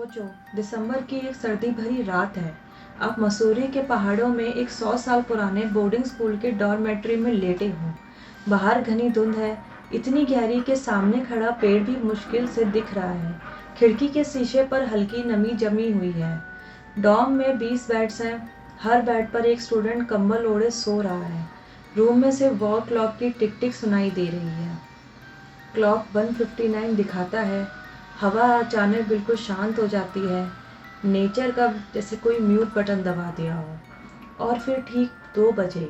सोचो, दिसंबर की एक सर्दी भरी रात है। आप मसूरी के पहाड़ों में एक 100 साल पुराने बोर्डिंग स्कूल के डॉर्मेट्री में लेटे हो। बाहर घनी धुंध है, इतनी गहरी कि सामने खड़ा पेड़ भी मुश्किल से दिख रहा है। खिड़की के शीशे पर हल्की नमी जमी हुई है। डॉर्म में 20 बेड्स हैं। हर बेड पर एक स्टूडेंट कंबल ओढ़े सो रहा है। रूम में से वॉल क्लॉक की टिक टिक सुनाई दे रही है। क्लॉक 1:59 दिखाता है। हवा अचानक बिल्कुल शांत हो जाती है, नेचर का जैसे कोई म्यूट बटन दबा दिया हो। और फिर ठीक 2 बजे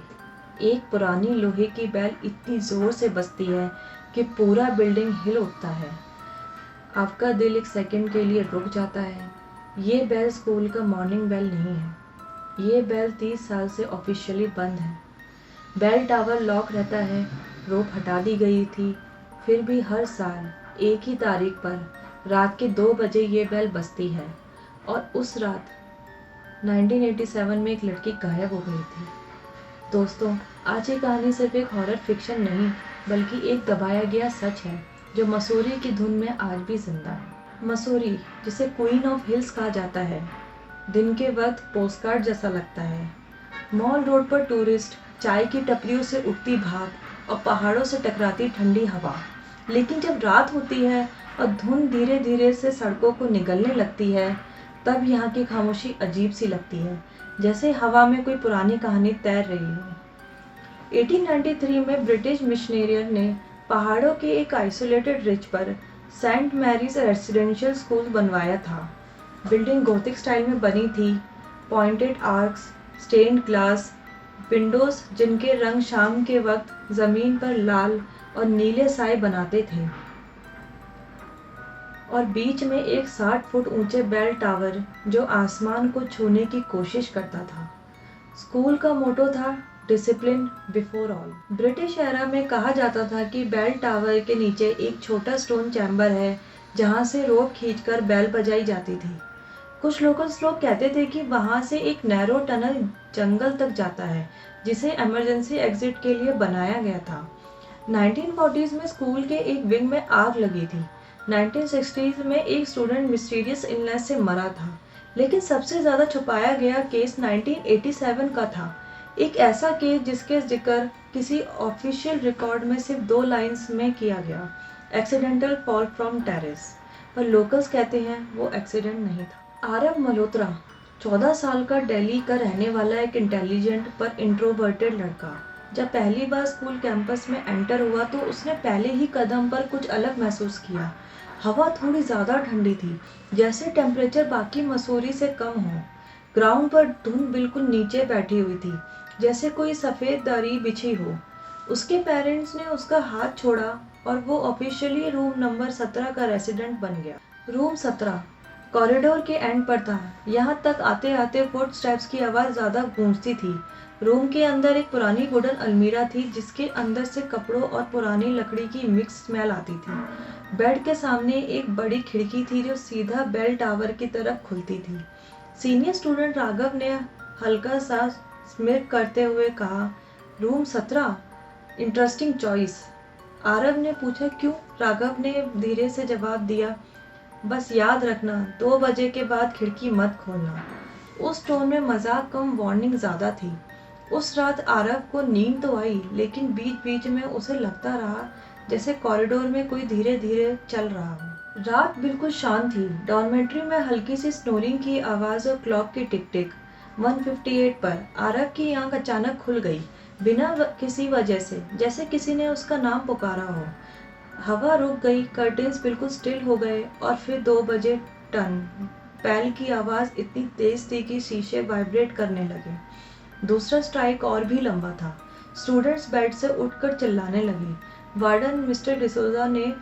एक पुरानी लोहे की बेल इतनी ज़ोर से बजती है कि पूरा बिल्डिंग हिल उठता है। आपका दिल एक सेकंड के लिए रुक जाता है। ये बेल स्कूल का मॉर्निंग बेल नहीं है। ये बेल 30 साल से ऑफिशियली बंद है। बेल टावर लॉक रहता है, रोप हटा दी गई थी, फिर भी हर साल एक ही तारीख पर रात के 2 बजे ये बेल बजती है। और उस रात 1987 में एक लड़की गायब हो गई थी। दोस्तों, आज ये कहानी सिर्फ एक हॉरर फिक्शन नहीं, बल्कि एक दबाया गया सच है जो मसूरी की धुन में आज भी जिंदा है। मसूरी, जिसे क्वीन ऑफ हिल्स कहा जाता है, दिन के वक्त पोस्टकार्ड जैसा लगता है। मॉल रोड पर टूरिस्ट, चाय की टपरियों से उठती भाप और पहाड़ों से टकराती ठंडी हवा। लेकिन जब रात होती है और धुंध धीरे धीरे से सड़कों को निगलने लगती है, तब यहाँ की खामोशी अजीब सी लगती है, जैसे हवा में कोई पुरानी कहानी तैर रही हो। 1893 में ब्रिटिश मिशनरियन ने पहाड़ों के एक आइसोलेटेड रिज पर सेंट मैरीज रेसिडेंशियल स्कूल बनवाया था। बिल्डिंग गोथिक स्टाइल में बनी थी, pointed arches, stained glass windows जिनके रंग शाम के वक्त जमीन पर लाल और नीले साए बनाते थे, और बीच में एक 60 फुट ऊंचे बेल टावर जो आसमान को छूने की कोशिश करता था। स्कूल का मोटो था discipline before all. British era में कहा जाता था कि बेल टावर के नीचे एक छोटा स्टोन चैम्बर है जहां से रोप खींचकर बेल बजाई जाती थी। कुछ लोकल्स लोग कहते थे कि वहां से एक नैरो टनल जंगल तक जाता है जिसे इमरजेंसी एग्जिट के लिए बनाया गया था। 1940s में स्कूल के एक विंग में आग लगी थी। 1960s में एक स्टूडेंट मिस्टीरियस इलनेस से मरा था। लेकिन सबसे ज़्यादा छुपाया गया केस 1987 का था, एक ऐसा केस जिसके जिक्र किसी ऑफिशियल रिकॉर्ड में सिर्फ 2 लाइंस में किया गया, एक्सीडेंटल फॉल फ्रॉम टेरेस। पर लोकल्स कहते हैं वो एक्सीडेंट नहीं था। आरव मल्होत्रा 14 साल का दिल्ली का रहने वाला एक इंटेलिजेंट पर इंट्रोवर्टेड लड़का। जब पहली बार स्कूल कैंपस में एंटर हुआ तो उसने पहले ही कदम पर कुछ अलग महसूस किया। हवा थोड़ी ज़्यादा ठंडी थी, जैसे टेम्परेचर बाकी मसूरी से कम हो। ग्राउंड पर धुंध बिल्कुल नीचे बैठी हुई थी, जैसे कोई सफ़ेद दरी बिछी हो। उसके पेरेंट्स ने उसका हाथ छोड़ा और वो ऑफिशियली रूम नंबर 17 का रेसिडेंट बन गया। रूम 17 कॉरिडोर के एंड पर था। यहाँ तक आते आते फुट स्टेप्स की आवाज़ ज़्यादा गूंजती थी। रूम के अंदर एक पुरानी वुडन अलमीरा थी जिसके अंदर से कपड़ों और पुरानी लकड़ी की मिक्स स्मेल आती थी। बेड के सामने एक बड़ी खिड़की थी जो सीधा बेल टावर की तरफ खुलती थी। सीनियर स्टूडेंट राघव ने हल्का सा स्मिर्क करते हुए कहा, रूम 17, इंटरेस्टिंग चॉइस। आरव ने पूछा, क्यों? राघव ने धीरे से जवाब दिया, बस याद रखना 2 बजे के बाद खिड़की मत खोलना। उस टोन में मजाक कम वार्निंग ज़्यादा थी। उस रात आरव को नींद तो आई, लेकिन बीच बीच में उसे लगता रहा जैसे कॉरिडोर में कोई धीरे धीरे चल रहा हो। रात बिल्कुल शांत थी। डॉर्मेट्री में हल्की सी स्नोरिंग की आवाज़ और क्लॉक की टिक टिक। 1:58 पर आरव की आंख अचानक खुल गई, बिना किसी वजह से, जैसे किसी ने उसका नाम पुकारा हो। हवा रुक गई, कर्टेन्स बिल्कुल स्टिल हो गए और फिर 2 बजे टन। बेल की आवाज़ इतनी तेज थी कि शीशे वाइब्रेट करने लगे। दूसरा स्ट्राइक और भी लंबा था। स्टूडेंट्स बेड से उठकर चिल्लाने लगे। वार्डन मिस्टर डिसोजा ने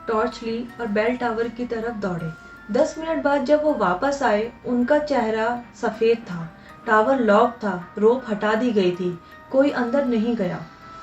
टॉर्च ली और बेल टावर की तरफ दौड़े। 10 मिनट बाद जब वो वापस आए, उनका चेहरा सफ़ेद था। टावर लॉक था, रोप हटा दी गई थी, कोई अंदर नहीं गया।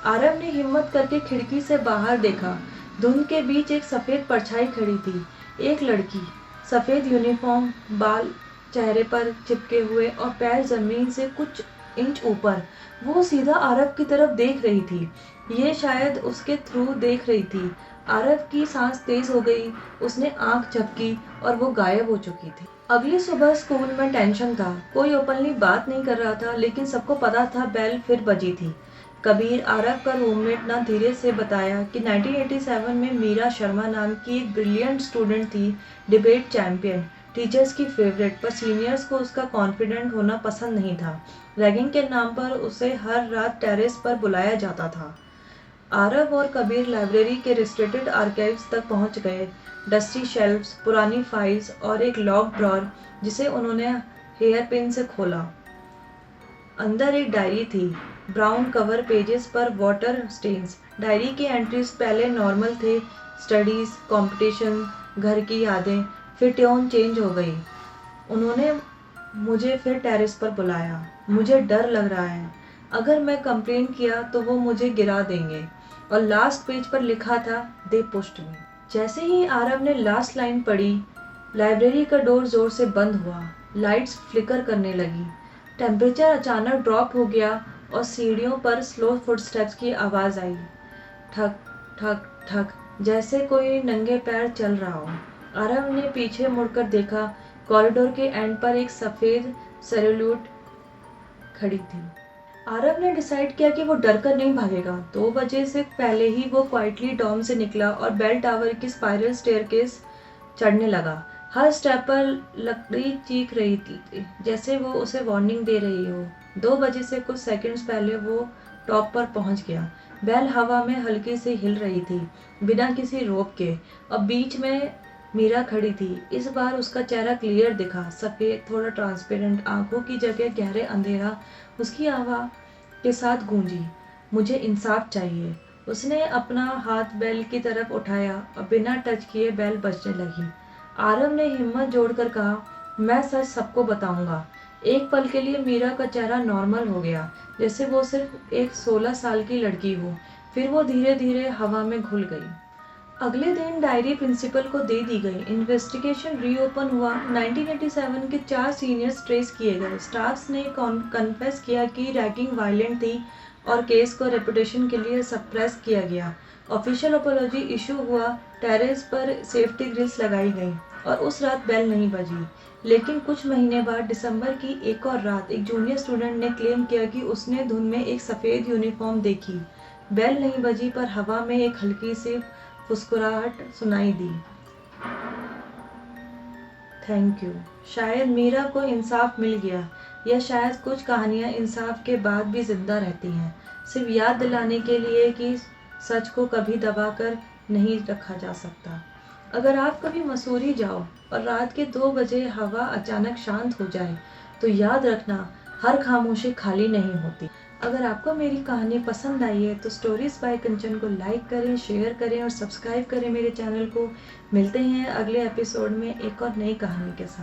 आरव ने हिम्मत करके खिड़की से बाहर देखा। धुंध के बीच एक सफ़ेद परछाई खड़ी थी। एक लड़की, सफ़ेद यूनिफॉर्म, बाल चेहरे पर चिपके हुए और पैर जमीन से कुछ इंच ऊपर। वो सीधा आरव की तरफ देख रही थी। ये शायद उसके थ्रू देख रही थी। आरव की सांस तेज हो गई, उसने आंख झपकी और वो गायब हो चुकी थी। अगली सुबह स्कूल में टेंशन था। कोई ओपनली बात नहीं कर रहा था, लेकिन सबको पता था बेल फिर बजी थी। कबीर, आरव का रूममेट, ना धीरे से बताया कि 1987 में मीरा शर्मा नाम की एक ब्रिलियंट स्टूडेंट थी, डिबेट चैंपियन, टीचर्स की फेवरेट, पर सीनियर्स को उसका कॉन्फिडेंट होना पसंद नहीं था। रैगिंग के नाम पर उसे हर रात टेरेस पर बुलाया जाता था। आरव और कबीर लाइब्रेरी के रिस्ट्रिक्टेड आर्काइव्स तक पहुंच गए। डस्टी शेल्फ्स, पुरानी फाइल्स और एक लॉक ड्रॉर जिसे उन्होंने हेयर पिन से खोला। अंदर एक डायरी थी, ब्राउन कवर पेजेस पर वाटर स्टेन्स। डायरी की एंट्रीज पहले नॉर्मल थे, स्टडीज, कंपटीशन, घर की यादें। फिर ट्यून चेंज हो गई। उन्होंने मुझे फिर टेरेस पर बुलाया। मुझे डर लग रहा है, अगर मैं कंप्लेन किया तो वो मुझे गिरा देंगे। और लास्ट पेज पर लिखा था, दे पुश्ड मी। जैसे ही आरव ने लास्ट लाइन पढ़ी, लाइब्रेरी का डोर जोर से बंद हुआ। लाइट्स फ्लिकर करने लगी। टेम्परेचर अचानक ड्रॉप हो गया और सीढ़ियों पर स्लो फुटस्टेप्स की आवाज़ आई। ठक ठक ठक, जैसे कोई नंगे पैर चल रहा हो। आरव ने पीछे मुड़कर देखा। कॉरिडोर के एंड पर एक सफ़ेद सेल्यूट खड़ी थी। आरव ने डिसाइड किया कि वो डर कर नहीं भागेगा। 2 बजे से पहले ही वो क्वाइटली डॉम से निकला और बेल टावर की स्पाइरल स्टेयरकेस चढ़ने लगा। हर स्टेप पर लकड़ी चीख रही थी, जैसे वो उसे वार्निंग दे रही हो। 2 बजे से कुछ सेकंड्स पहले वो टॉप पर पहुंच गया। बेल हवा में हल्की से हिल रही थी, बिना किसी रोक के। अब बीच में मीरा खड़ी थी। इस बार उसका चेहरा क्लियर दिखा, सफ़ेद, थोड़ा ट्रांसपेरेंट, आंखों की जगह गहरे अंधेरा। उसकी आवाज़ के साथ गूंजी, मुझे इंसाफ चाहिए। उसने अपना हाथ बेल की तरफ उठाया और बिना टच किए बेल बजने लगी। आरव ने हिम्मत जोड़कर कहा, मैं सच सबको बताऊंगा। एक पल के लिए मीरा का चेहरा नॉर्मल हो गया, जैसे वो सिर्फ एक 16 साल की लड़की हो। फिर वो धीरे धीरे हवा में घुल गई। अगले दिन डायरी प्रिंसिपल को दे दी गई। इन्वेस्टिगेशन रीओपन हुआ। 1987 के 4 सीनियर्स ट्रेस किए गए। स्टाफ्स ने कन्फेस किया कि रैगिंग वायलेंट थी और केस को रेपुटेशन के लिए सप्रेस किया गया। ऑफिशियल अपॉलॉजी इशू हुआ। टेरेस पर सेफ्टी ग्रिल्स लगाई गई और उस रात बेल नहीं बजी। लेकिन कुछ महीने बाद दिसंबर की एक और रात, एक जूनियर स्टूडेंट ने क्लेम किया कि उसने धुन में एक सफ़ेद यूनिफॉर्म देखी। बेल नहीं बजी, पर हवा में एक हल्की सी फुसकुराहट सुनाई दी। Thank you. शायद मीरा को इंसाफ मिल गया, या शायद कुछ कहानियाँ इंसाफ के बाद भी जिंदा रहती हैं, सिर्फ याद दिलाने के लिए कि सच को कभी दबाकर नहीं रखा जा सकता। अगर आप कभी मसूरी जाओ और रात के 2 बजे हवा अचानक शांत हो जाए, तो याद रखना, हर खामोशी खाली नहीं होती। अगर आपको मेरी कहानी पसंद आई है तो स्टोरीज बाय कंचन को लाइक करें, शेयर करें और सब्सक्राइब करें मेरे चैनल को। मिलते हैं अगले एपिसोड में एक और नई कहानी के साथ।